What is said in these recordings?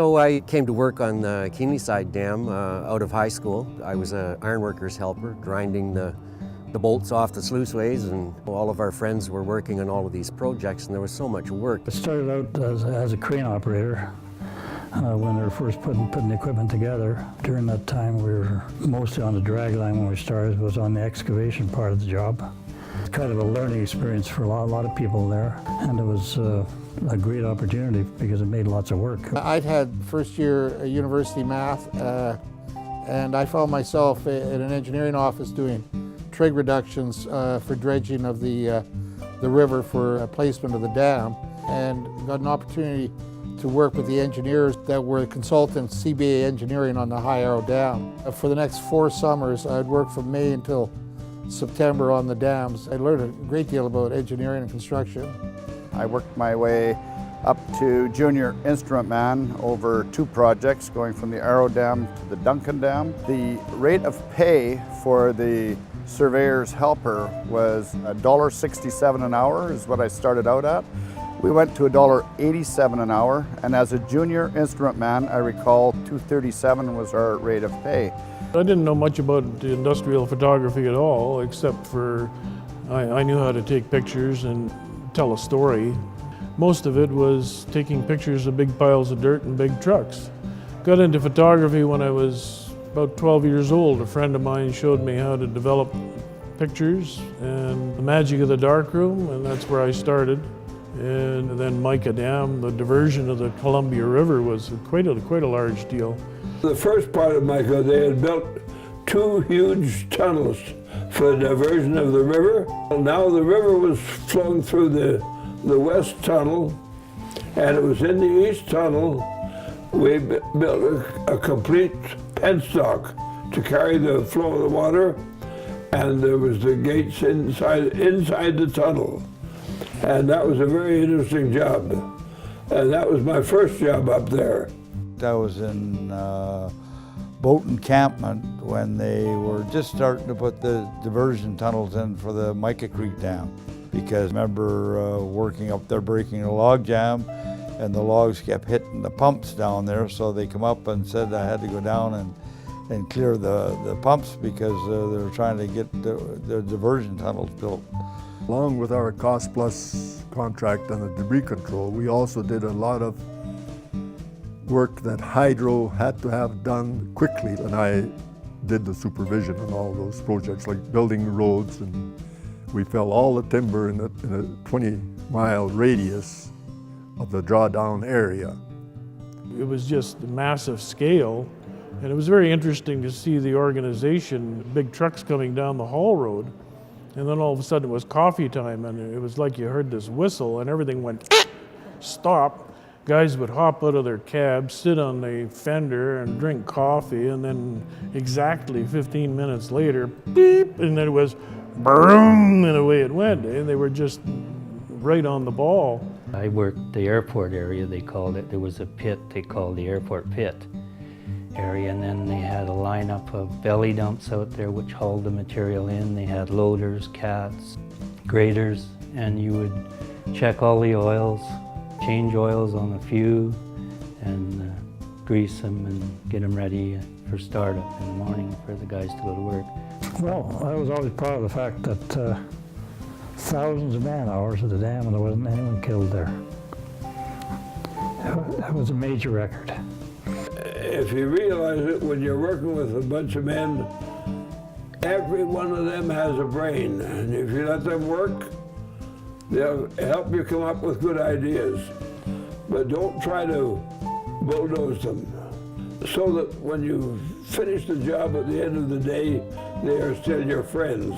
So I came to work on the Keenleyside Dam out of high school. I was an ironworker's helper, grinding the bolts off the sluiceways, and all of our friends were working on all of these projects, and there was so much work. I started out as a crane operator when they were first putting the equipment together. During that time, we were mostly on the drag line when we started, was on the excavation part of the job. It's kind of a learning experience for a lot of people there, and it was a great opportunity because it made lots of work. I'd had first year university math, and I found myself in an engineering office doing trig reductions for dredging of the river for placement of the dam, and got an opportunity to work with the engineers that were consultants, CBA Engineering, on the High Arrow Dam. For the next 4 summers, I'd work from May until September on the dams. I learned a great deal about engineering and construction. I worked my way up to junior instrument man over 2 projects, going from the Arrow Dam to the Duncan Dam. The rate of pay for the surveyor's helper was $1.67 an hour is what I started out at. We went to $1.87 an hour, and as a junior instrument man, I recall $2.37 was our rate of pay. I didn't know much about the industrial photography at all, except for I knew how to take pictures and tell a story. Most of it was taking pictures of big piles of dirt and big trucks. Got into photography when I was about 12 years old. A friend of mine showed me how to develop pictures and the magic of the darkroom, and that's where I started. And then Mica Dam, the diversion of the Columbia River, was quite a large deal. The first part of Mica, they had built 2 huge tunnels for the diversion of the river. Now the river was flowing through the west tunnel, and it was in the east tunnel we built a complete penstock to carry the flow of the water, and there was the gates inside the tunnel. And that was a very interesting job. And that was my first job up there. I was in boat encampment when they were just starting to put the diversion tunnels in for the Mica Creek Dam. Because I remember working up there breaking a log jam, and the logs kept hitting the pumps down there, so they come up and said I had to go down and clear the pumps because they were trying to get the diversion tunnels built. Along with our cost-plus contract on the debris control, we also did a lot of work that Hydro had to have done quickly, and I did the supervision on all those projects, like building roads, and we fell all the timber in a 20-mile radius of the drawdown area. It was just a massive scale, and it was very interesting to see the organization, big trucks coming down the haul road. And then all of a sudden it was coffee time, and it was like you heard this whistle and everything went stop. Guys would hop out of their cabs, sit on the fender and drink coffee, and then exactly 15 minutes later, beep, and then it was boom, and away it went. And they were just right on the ball. I worked the airport area, they called it. There was a pit they called the airport pit area, and then they had a lineup of belly dumps out there which hauled the material in. They had loaders, cats, graders, and you would check all the oils, change oils on a few, and grease them and get them ready for startup in the morning for the guys to go to work. Well, I was always proud of the fact that thousands of man-hours at the dam and there wasn't anyone killed there. That was a major record. If you realize it, when you're working with a bunch of men, every one of them has a brain, and if you let them work, they'll help you come up with good ideas. But don't try to bulldoze them, so that when you finish the job at the end of the day, they are still your friends,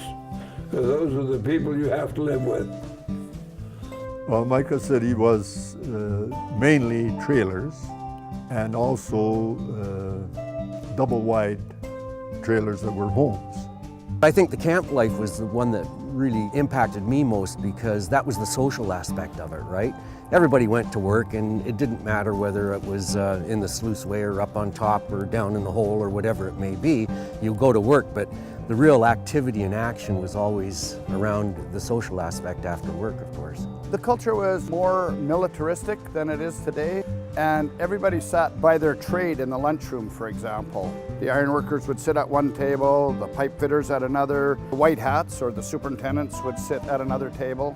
because those are the people you have to live with. Well, Mica City was mainly trailers, and also double-wide trailers that were homes. I think the camp life was the one that really impacted me most because that was the social aspect of it, right? Everybody went to work, and it didn't matter whether it was in the sluiceway or up on top or down in the hole or whatever it may be. You go to work, but the real activity and action was always around the social aspect after work, of course. The culture was more militaristic than it is today. and everybody sat by their trade in the lunchroom, for example. The ironworkers would sit at one table, the pipe fitters at another, the white hats or the superintendents would sit at another table.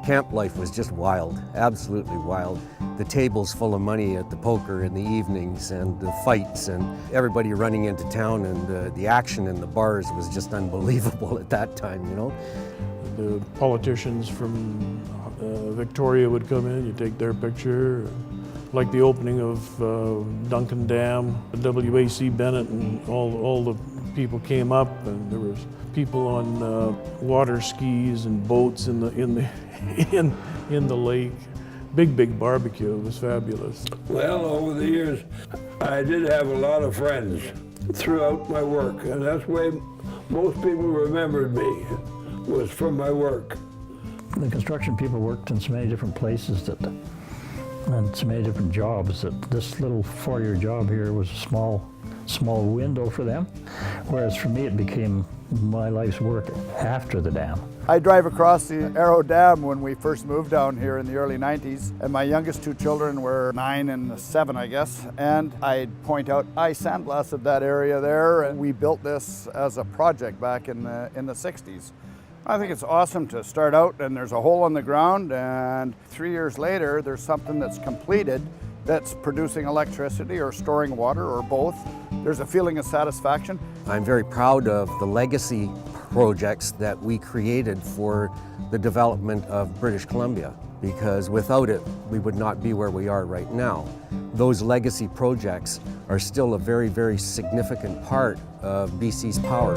Camp life was just wild, absolutely wild. The tables full of money at the poker in the evenings and the fights and everybody running into town, and the action in the bars was just unbelievable at that time, you know. The politicians from Victoria would come in, you take their picture. Like the opening of Duncan Dam, WAC Bennett and all the people came up, and there was people on water skis and boats in the lake. Big barbecue. It was fabulous. Well, over the years, I did have a lot of friends throughout my work, and that's the way most people remembered me, was from my work. The construction people worked in so many different places and so many different jobs that this little 4-year job here was a small window for them, whereas for me it became my life's work after the dam. I drive across the Arrow Dam when we first moved down here in the early 90s, and my youngest 2 children were 9 and 7, I guess, and I'd point out, I sandblasted that area there, and we built this as a project back in the 60s. I think it's awesome to start out and there's a hole in the ground, and 3 years later there's something that's completed that's producing electricity or storing water or both. There's a feeling of satisfaction. I'm very proud of the legacy projects that we created for the development of British Columbia, because without it, we would not be where we are right now. Those legacy projects are still a very, very significant part of BC's power.